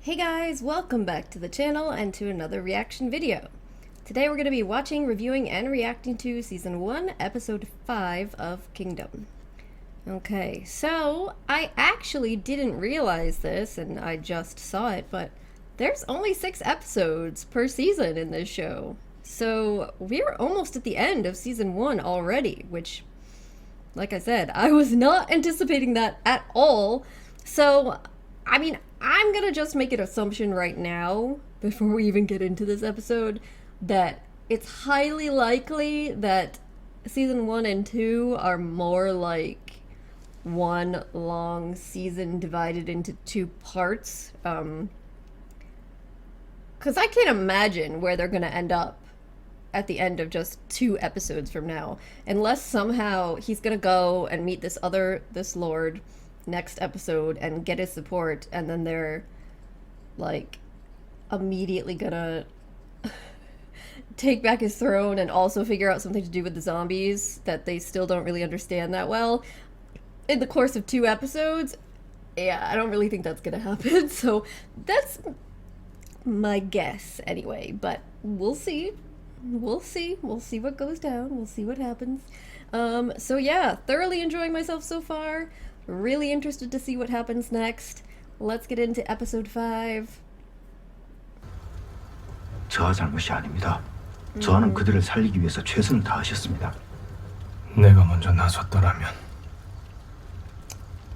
Hey guys, welcome back to the channel and to another reaction video. Today we're going to be watching, reviewing, and reacting to Season 1, Episode 5 of Kingdom. Okay, so I actually didn't realize this, and I just saw it, but there's only 6 episodes per season in this show. So we're almost at the end of Season 1 already, which, like I said, I was not anticipating that at all. So, I mean, I'm gonna just make an assumption right now, before we even get into this episode, that it's highly likely that Season 1 and 2 are more like one long season divided into 2 parts. Because I can't imagine where they're gonna end up at the end of just 2 episodes from now, unless somehow he's gonna go and meet this Lord next episode and get his support, and then they're like immediately gonna take back his throne and also figure out something to do with the zombies that they still don't really understand that well in the course of 2 episodes. Yeah, I don't really think that's gonna happen. So that's my guess anyway, but we'll see. We'll see what goes down. We'll see what happens. So yeah, thoroughly enjoying myself so far. Really interested to see what happens next. Let's get into episode 5. 저와 잘못이 아닙니다. 저와는 그들을 살리기 위해서 최선을 다하셨습니다. 내가 먼저 나섰더라면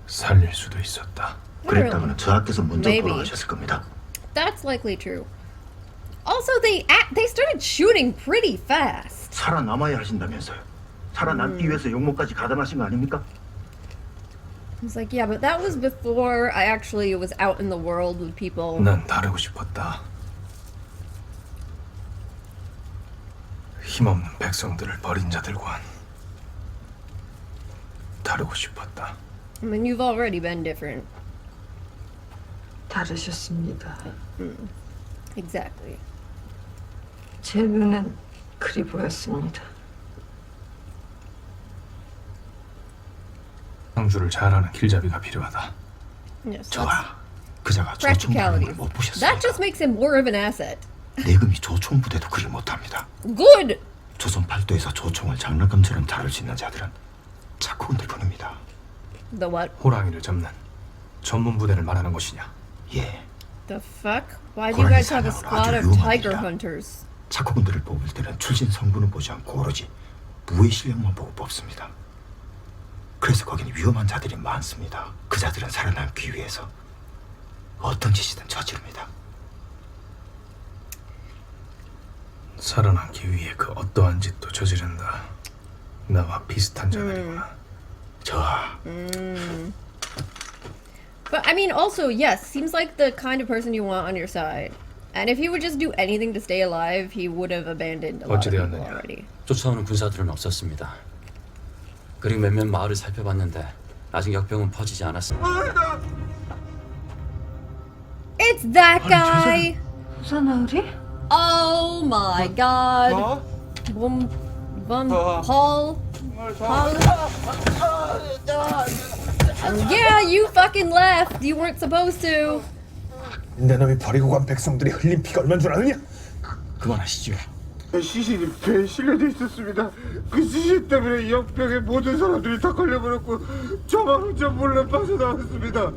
살릴 수도 있었다. 그랬다면 저하께서 먼저 Maybe. 돌아가셨을 겁니다. That's likely true. Also, they started shooting pretty fast. 살아남아야 하신다면서요. 살아남기 위해서 용모까지 가담하신 거 아닙니까? I was like, yeah, but that was before I actually was out in the world with people. 난 다르고 싶었다. 힘없는 백성들을 버린 자들과 다르고 싶었다. I mean, you've already been different. 다르셨습니다. Exactly. 제 눈엔 그리 보였습니다. 상주를 잘 아는 길잡이가 필요하다. Yes, that's 저하, 그자가 조총부대를 practicalities. 못 보셨습니다. That just makes him more of an asset. 내금이 조총부대도 그리 못합니다. Good! 조선 팔도에서 조총을 장난감처럼 다룰 수 있는 자들은 착후군들 뿐입니다. The what? 호랑이를 잡는 전문 부대를 말하는 것이냐? 예, The fuck? Why do you guys have a squad of tiger hunters? 착후군들을 뽑을 때는 출신 성분을 보지 않고 오로지 무의 실력만 보고 뽑습니다. 그래서 거기는 위험한 자들이 많습니다. 그 자들은 살아남기 위해서 어떤 짓이든 저지릅니다. 살아남기 위해 그 어떠한 짓도 저지른다. 나와 비슷한 자들이구나. 저하, But I mean, also, yes, seems like the kind of person you want on your side. And if he would just do anything to stay alive, he would have abandoned a lot of people 어찌되었느냐? already. 쫓아오는 군사들은 없었습니다. 그리고 몇몇 마을을 살펴봤는데 아직 역병은 퍼지지 않았습니다. It's that guy! 부산하울이? Oh my god! Paul? Yeah, you fucking left! You weren't supposed to! 내 놈이 버리고 간 백성들이 흘린 피가 얼마인 줄 아느냐? 그만하시죠. 시신이 배에 실려져 있었습니다. 그 시신 때문에 역병의 모든 사람들이 다 걸려버렸고 저만 혼자 몰래 빠져나왔습니다.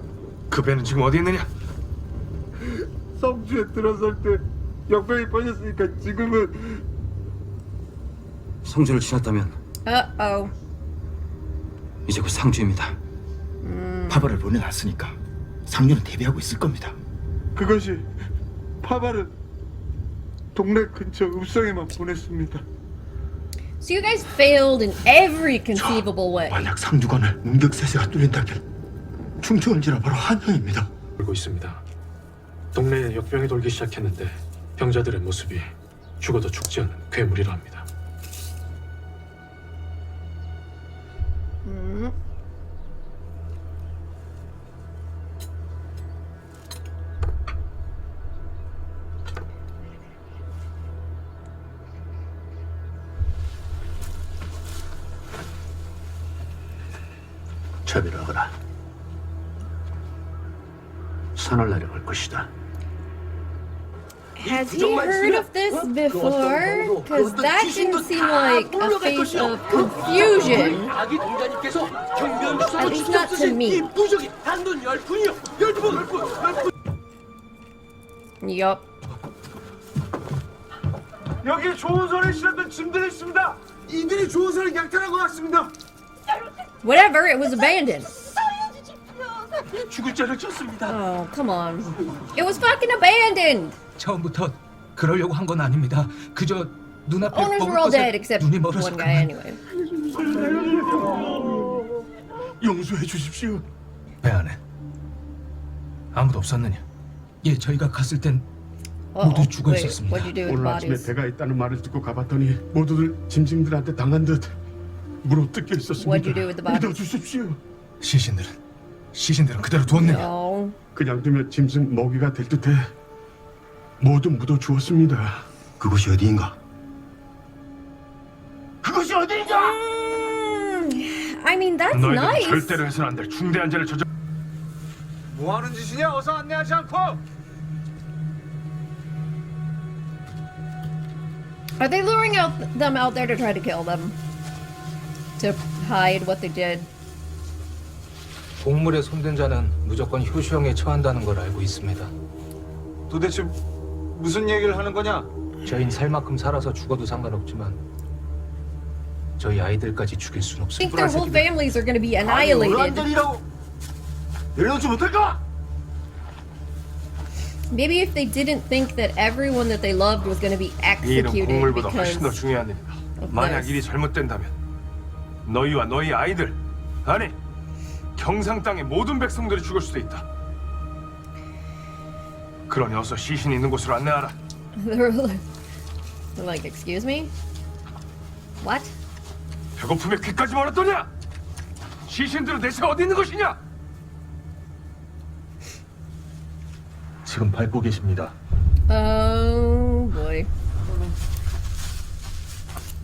그 배는 지금 어디 있느냐? 성주에 들어설 때 역병이 빠졌으니까 지금은 성주를 지났다면 Uh-oh. 이제 곧 상주입니다. 파벌을 보내놨으니까 상류는 대비하고 있을 겁니다. 그것이 파발은 동네 근처 읍성에만 보냈습니다. So you guys failed in every conceivable way. 만약 상주관을 문격세세가 뚫린다면 충주원지라 바로 한양입니다. 돌고 있습니다. 동네에 역병이 돌기 시작했는데 병자들의 모습이 죽어도 죽지 않는 괴물이라 합니다. 저비를 하거라. 산을 내려갈 것이다. Has he heard of this before? Because that didn't seem like a face of confusion. At least not to me. Yup. 여기 조은선에 실었던 짐들이 있습니다. 이들이 조은선을 약탈한 것 같습니다. Whatever, it was abandoned. 죽을 죄를 졌습니다. Oh, come on. It was fucking abandoned! 처음부터 그러려고 한 건 아닙니다. 그저 눈앞에 Owners 먹을 were all 것에 dead except 눈이 멀어서 one guy 그만. anyway. 용서해 주십시오. 배 안에 아무도 없었느냐? 예, 저희가 갔을 땐 모두 죽어 Wait, 있었습니다. what'd you do with 오늘 아침에 bodies? 배가 있다는 말을 듣고 가봤더니 모두들 짐승들한테 당한 듯 물어 뜯겨 있었습니다. What'd you do with the bodies? 믿어주십시오. 시신들은 그대로 두었느냐? No. 그냥 두면 짐승 먹이가 될 듯해 모두 묻어 주었습니다. 그곳이 어디인가? 그것이 어디인가? I mean, that's 너희들은 nice. 절대로 해서는 안 될 중대한 죄를 저질. 뭐 하는 짓이냐? 어서 안내하지 않고. Are they luring them out there to try to kill them? To hide what they did? 공물에 손댄 자는 무조건 효시형에 처한다는 걸 알고 있습니다. 도대체 무슨 얘기를 하는 거냐? 저희는 살 만큼 살아서 죽어도 상관없지만 저희 아이들까지 죽일 순 I think 없습니다. their whole families are going to be annihilated. 어른들이라고 내려놓지 못할까? Maybe if they didn't think that everyone that they loved was going to be 이 일은 executed 공물보다 because 훨씬 더 중요한 일이다. of 만약 this. 일이 잘못된다면 너희와 너희 아이들, 아니 경상 땅의 모든 백성들이 죽을 수도 있다. 그러니 어서 시신이 있는 곳으로 안내하라. They're like, excuse me? What? 배고픔에 귀까지 멀었더냐? 시신들은 대체 어디 있는 것이냐? 지금 밟고 계십니다. Oh boy.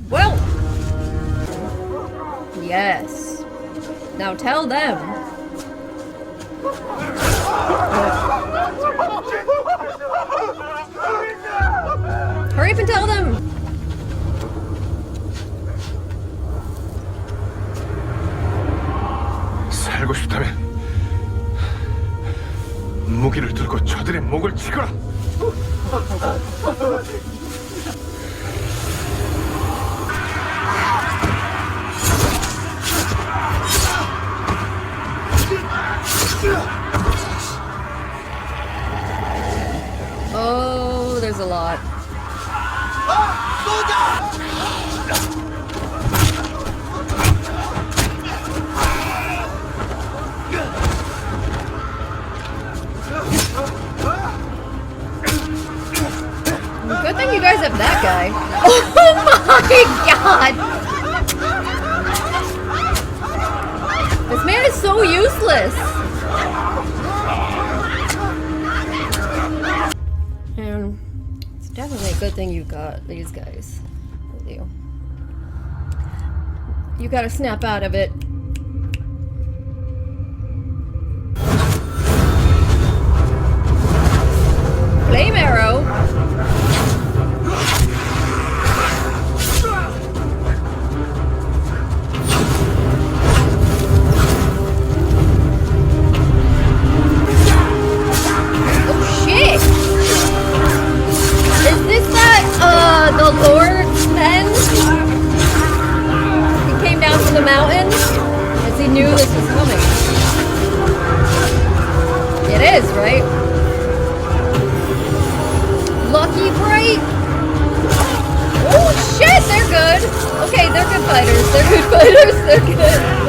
Well. Yes. Now tell them. Hurry up and tell them. 살고 싶다면 무기를 들고 저들의 목을 치거라. Oh, there's a lot. Good thing you guys have that guy. Oh my god! This man is so useless! And it's definitely a good thing you got these guys with you. You gotta snap out of it. Flame arrow? Oh shit! Is this that, the Lord's men? He came down from the mountain as he knew this was coming. It is, right? Lucky Bright? Oh shit, they're good! Okay, they're good fighters, they're good fighters, they're good.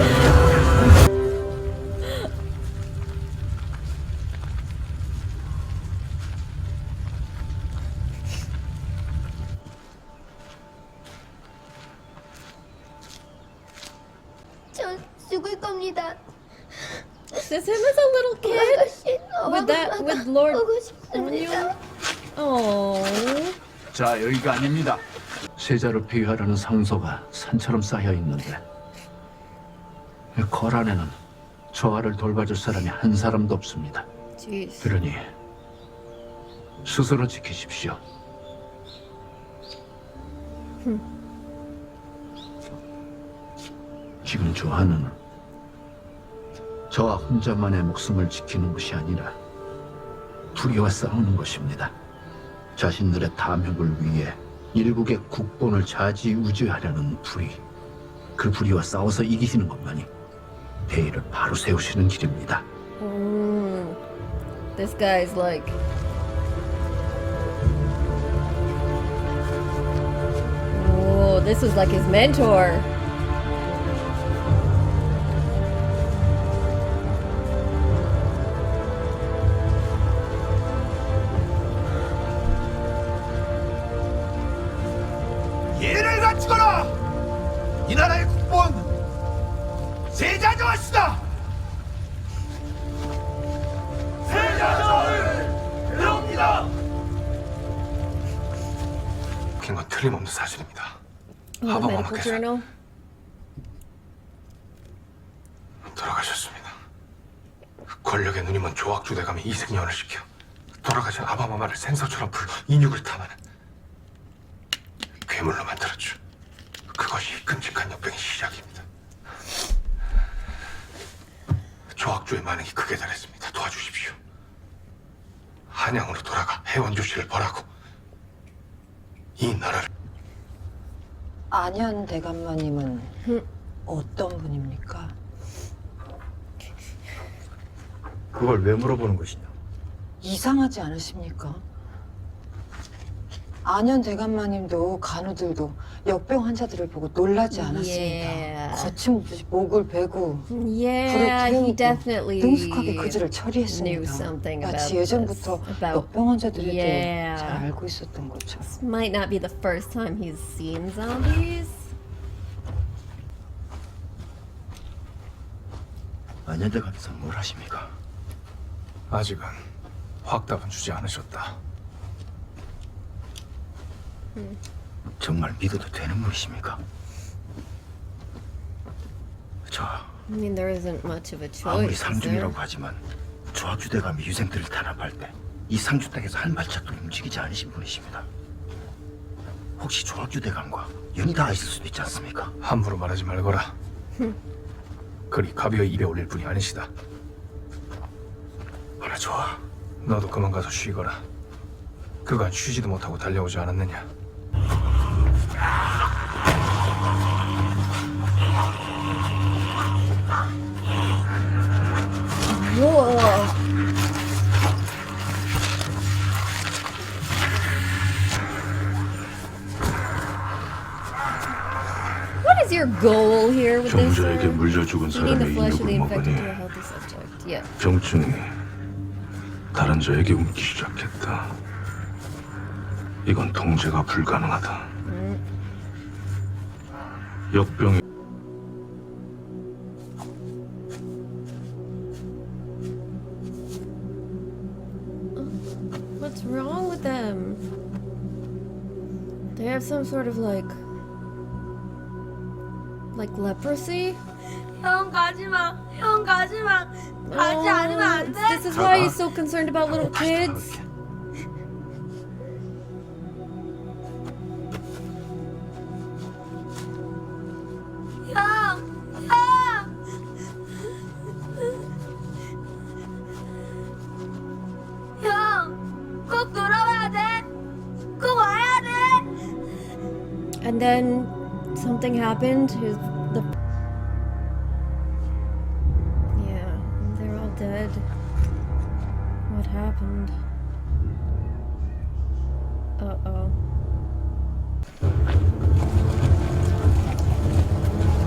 전 죽을 겁니다. Is him as a little kid? 아가씨, with Lord 보고 An 싶습니다. Hyun? Oh. 자, 여기가 아닙니다. 세자를 폐위하려는 상소가 산처럼 쌓여 있는데 걸 안에는 저 아를 돌봐줄 사람이 한 사람도 없습니다. Jeez. 그러니 스스로 지키십시오. 지금 조하는 저와 혼자만의 목숨을 지키는 것이 아니라 불의와 싸우는 것입니다. 자신들의 탐욕을 위해 일국의 국본을 좌지우지하려는 불의. 그 불의와 싸워서 이기시는 것만이 대의를 바로 세우시는 길입니다. This guy's like oh, this was like his mentor. 예를 갖추거라! 이 나라의 국본 세자정하시다! 세자정을 배웁니다! 웃긴 건 틀림없는 사실입니다. The medical journal. 돌아가셨습니다. 권력의 누님은 조학주 대감이 이승연을 시켜 돌아가신 아바마마를 생서처럼 불러 인육을 탐하는 괴물로 만들었죠. 그것이 끔찍한 역병의 시작입니다. 조학주의 만행이 극에 달했습니다. 도와주십시오. 한양으로 돌아가 해원조 씨를 벌하고 이 나라를. 안현 대감마님은 어떤 분입니까? 그걸 왜 물어보는 것이냐? 이상하지 않으십니까? 안현 대감마님도 간우들도 역병 환자들을 보고 놀라지 않았습니다. Yeah. 거침없이 목을 베고 Yeah, he definitely 능숙하게 그들을 knew 처리했습니다. something about 마치 예전부터 this, about 역병 환자들에 대해 yeah. 잘 알고 있었던 것처럼. Might not be the first time he's seen zombies. 안현대감에서 뭘 하십니까? 아직은 확답은 주지 않으셨다. 정말 믿어도 되는 분이십니까? 저 I mean, there isn't much of a 아무리 choice, is there? 상중이라고 하지만 조학주 대감이 유생들을 탄압할 때 이 상주 땅에서 한 발짝도 움직이지 않으신 분이십니다. 혹시 조학주 대감과 연이 닿아 있을 수도 있지 않습니까? 함부로 말하지 말거라. 그리 가벼이 입에 올릴 분이 아니시다. 하나 좋아. 너도 그만 가서 쉬거라. 그간 쉬지도 못하고 달려오지 않았느냐. Whoa. What is your goal here with this? 정자에게 물려 죽은 Feeding the 사람의 flesh of the 인육을 infected 먹으니 to a healthy subject. Yeah. 병증이 다른 자에게 옮기 시작했다. 이건 통제가 불가능하다. 역병이 What's wrong with them? They have some sort of like leprosy? 형 가지마. 형 가지마. 가지 않으면 안 돼? This is why he's so concerned about little kids. 형. 형. 형. 꼭 돌아와야 돼. 꼭 와야 돼. And then something happened. Yeah, they're all dead. What happened? Uh-oh.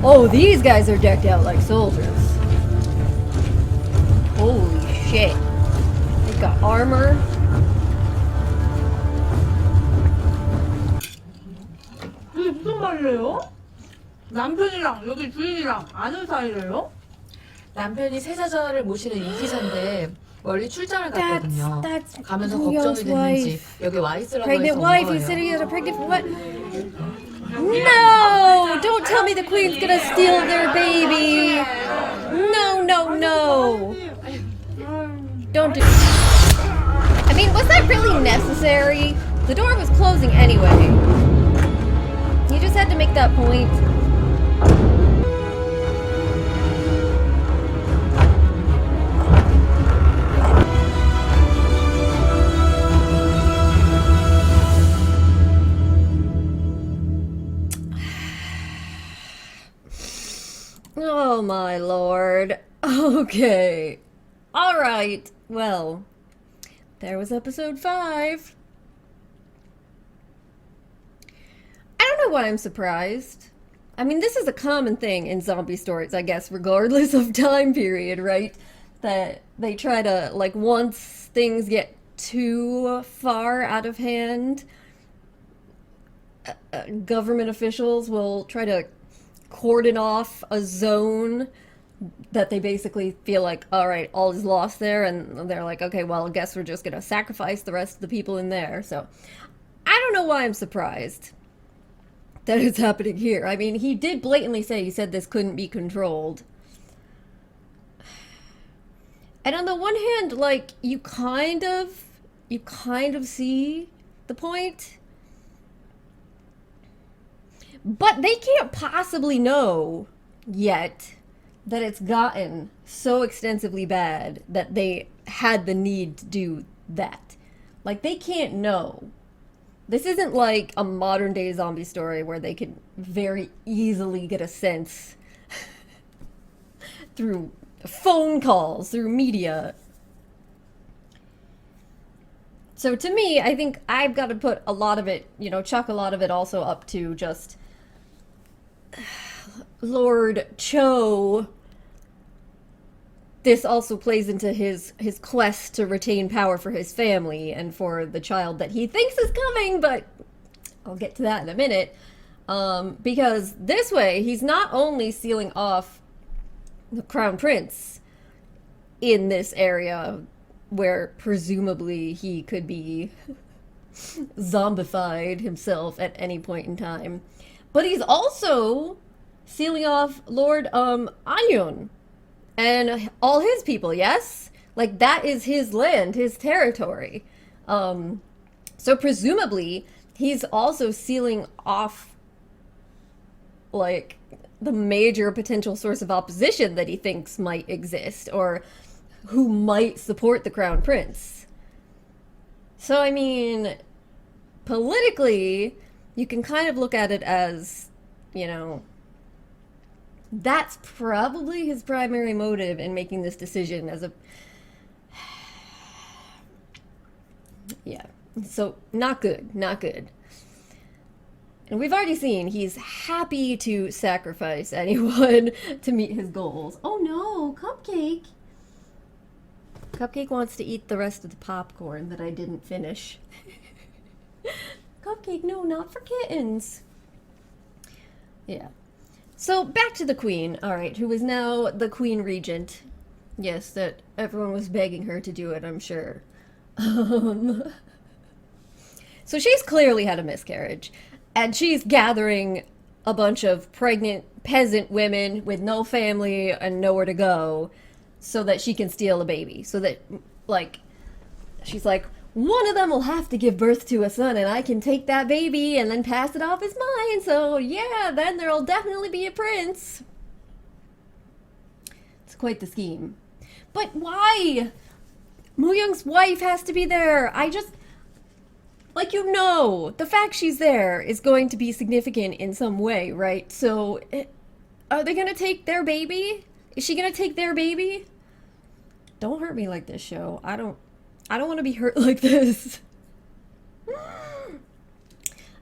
Oh, these guys are decked out like soldiers. Holy shit. They got armor. 이게 무슨 말이에요? 남편이랑 여기 주인이랑 아는 사이래요? 남편이 세자전을 모시는 이기사인데 멀리 출장을 갔거든요. That's 가면서 Mu-yeong's 걱정이 됐는지 wife. 여기 와 있으라고 Pregnant 해서 온 wife, 거예요. he's sitting as a pregnant what? No! Don't tell me the queen's gonna steal their baby! No, no, no! Don't do I mean, was that really necessary? The door was closing anyway. You just had to make that point. Oh my lord. Okay. Alright. Well, there was episode 5. I don't know why I'm surprised. I mean, this is a common thing in zombie stories, I guess, regardless of time period, right? That they try to, like, once things get too far out of hand, government officials will try to cordon off a zone that they basically feel like, all right, all is lost there, and they're like, okay, well, I guess we're just gonna sacrifice the rest of the people in there. So I don't know why I'm surprised that it's happening here. I mean, he did blatantly say, he said this couldn't be controlled. And on the one hand, like, you kind of see the point. But they can't possibly know yet that it's gotten so extensively bad that they had the need to do that. Like, they can't know. This isn't like a modern day zombie story where they could very easily get a sense through phone calls, through media. So to me, I think I've got to put a lot of it, you know, chuck a lot of it also up to just Lord Cho. This also plays into his quest to retain power for his family and for the child that he thinks is coming, but I'll get to that in a minute. Because this way, he's not only sealing off the Crown Prince in this area where presumably he could be zombified himself at any point in time, but he's also sealing off Lord An Hyun and all his people, yes? Like, that is his land, his territory. So presumably, he's also sealing off, like, the major potential source of opposition that he thinks might exist, or who might support the Crown Prince. So, I mean, politically, you can kind of look at it as, you know, that's probably his primary motive in making this decision as a... Yeah, so not good, not good. And we've already seen he's happy to sacrifice anyone to meet his goals. Oh no, Cupcake! Cupcake wants to eat the rest of the popcorn that I didn't finish. Cupcake, no, not for kittens. Yeah. So back to the queen, alright, who is now the queen regent. Yes, that everyone was begging her to do it, I'm sure. So she's clearly had a miscarriage, and she's gathering a bunch of pregnant peasant women with no family and nowhere to go so that she can steal a baby. So that, like, she's like, one of them will have to give birth to a son and I can take that baby and then pass it off as mine. So yeah, then there'll definitely be a prince. It's quite the scheme. But why? Mu-yeong's wife has to be there. I just, like, you know, the fact she's there is going to be significant in some way, right? So are they gonna take their baby? Is she gonna take their baby? Don't hurt me like this, show. I don't want to be hurt like this.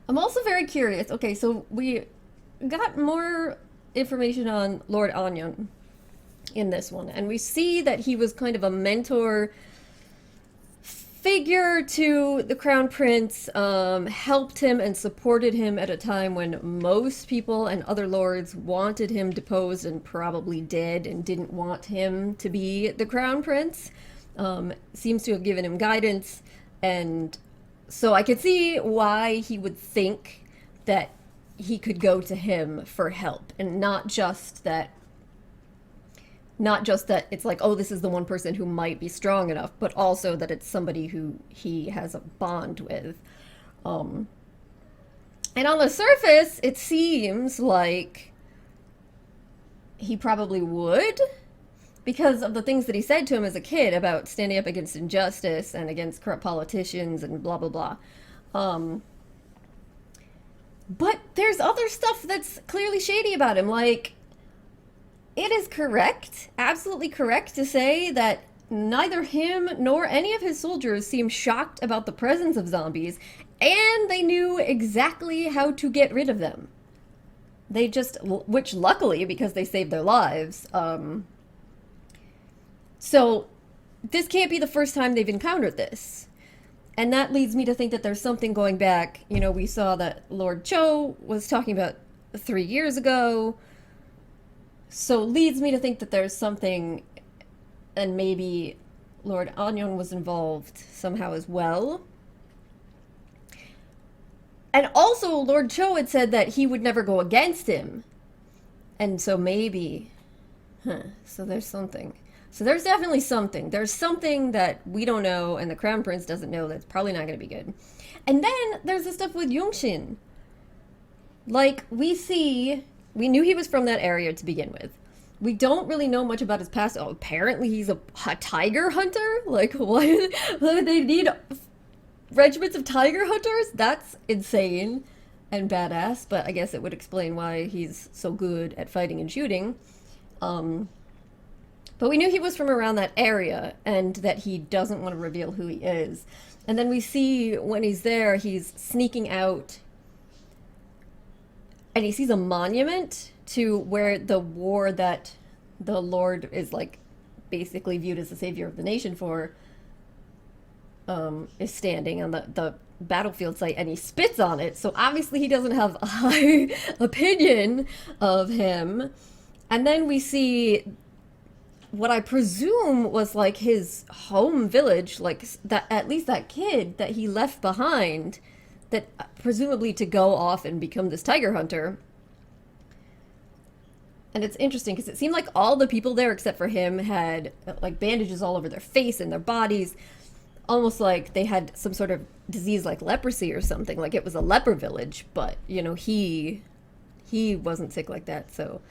I'm also very curious. Okay, so we got more information on Lord An Hyun in this one, and we see that he was kind of a mentor figure to the Crown Prince, helped him and supported him at a time when most people and other lords wanted him deposed and probably did and didn't want him to be the Crown Prince. Seems to have given him guidance, and so I could see why he would think that he could go to him for help, and not just that Not just that it's like, oh, this is the one person who might be strong enough, but also that it's somebody who he has a bond with. And on the surface, it seems like he probably would, because of the things that he said to him as a kid about standing up against injustice and against corrupt politicians and blah, blah, blah. But there's other stuff that's clearly shady about him. Like, it is correct, absolutely correct, to say that neither him nor any of his soldiers seem shocked about the presence of zombies, and they knew exactly how to get rid of them. They just, which luckily, because they saved their lives. So this can't be the first time they've encountered this. And that leads me to think that there's something going back. You know, we saw that Lord Cho was talking about 3 years ago. So leads me to think that there's something, and maybe Lord An Hyun was involved somehow as well. And also, Lord Cho had said that he would never go against him. And so maybe, so there's something. So there's definitely something. There's something that we don't know and the Crown Prince doesn't know that's probably not going to be good. And then there's the stuff with Yeong-sin. Like, we knew he was from that area to begin with. We don't really know much about his past. Oh, apparently he's a tiger hunter? Like, why do they need regiments of tiger hunters? That's insane and badass, but I guess it would explain why he's so good at fighting and shooting. But we knew he was from around that area and that he doesn't want to reveal who he is. And then we see when he's there, he's sneaking out and he sees a monument to where the war that the Lord is like basically viewed as the savior of the nation for is standing on the battlefield site, and he spits on it. So obviously he doesn't have a high opinion of him. And then we see what I presume was like his home village, like that, at least that kid that he left behind, that presumably to go off and become this tiger hunter. And it's interesting because it seemed like all the people there except for him had like bandages all over their face and their bodies, almost like they had some sort of disease like leprosy or something, like it was a leper village. But you know, he wasn't sick like that. So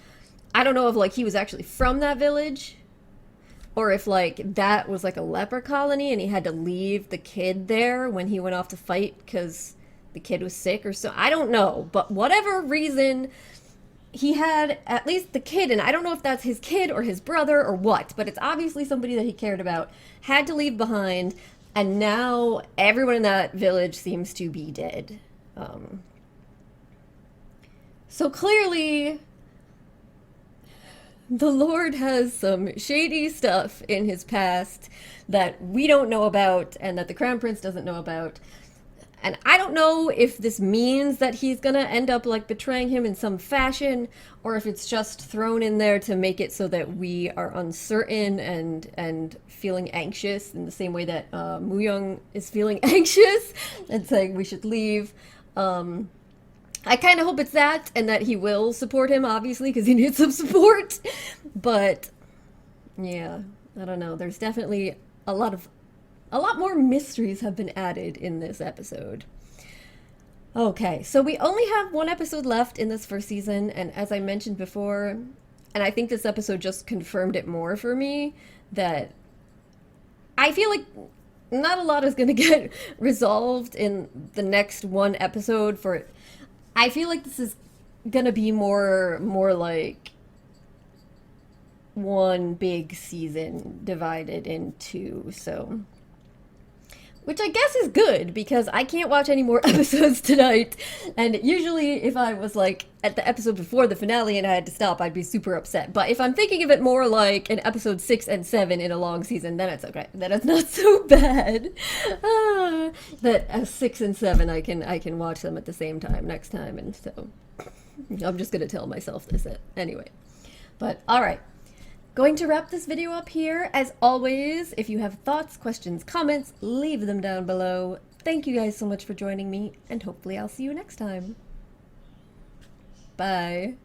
I don't know if like he was actually from that village, or if like that was like a leper colony and he had to leave the kid there when he went off to fight because the kid was sick or so. I don't know, but whatever reason, he had at least the kid, and I don't know if that's his kid or his brother or what, but it's obviously somebody that he cared about, had to leave behind, and now everyone in that village seems to be dead. So clearly the Lord has some shady stuff in his past that we don't know about and that the Crown Prince doesn't know about. And I don't know if this means that he's gonna end up like betraying him in some fashion, or if it's just thrown in there to make it so that we are uncertain and feeling anxious in the same way that Mu-yeong is feeling anxious and saying we should leave. I kind of hope it's that, and that he will support him, obviously, because he needs some support. But yeah, I don't know. There's definitely a lot more mysteries have been added in this episode. Okay, so we only have one episode left in this first season, and as I mentioned before, and I think this episode just confirmed it more for me, that I feel like not a lot is going to get resolved in the next one episode. I feel like this is going to be more like one big season divided in two, so... Which I guess is good, because I can't watch any more episodes tonight. And usually if I was like at the episode before the finale and I had to stop, I'd be super upset. But if I'm thinking of it more like an episode 6 and 7 in a long season, then it's okay. Then it's not so bad. That 6 and 7, I can watch them at the same time next time. And so I'm just going to tell myself this anyway. But all right. Going to wrap this video up here. As always, if you have thoughts, questions, comments, leave them down below. Thank you guys so much for joining me, and hopefully I'll see you next time. Bye.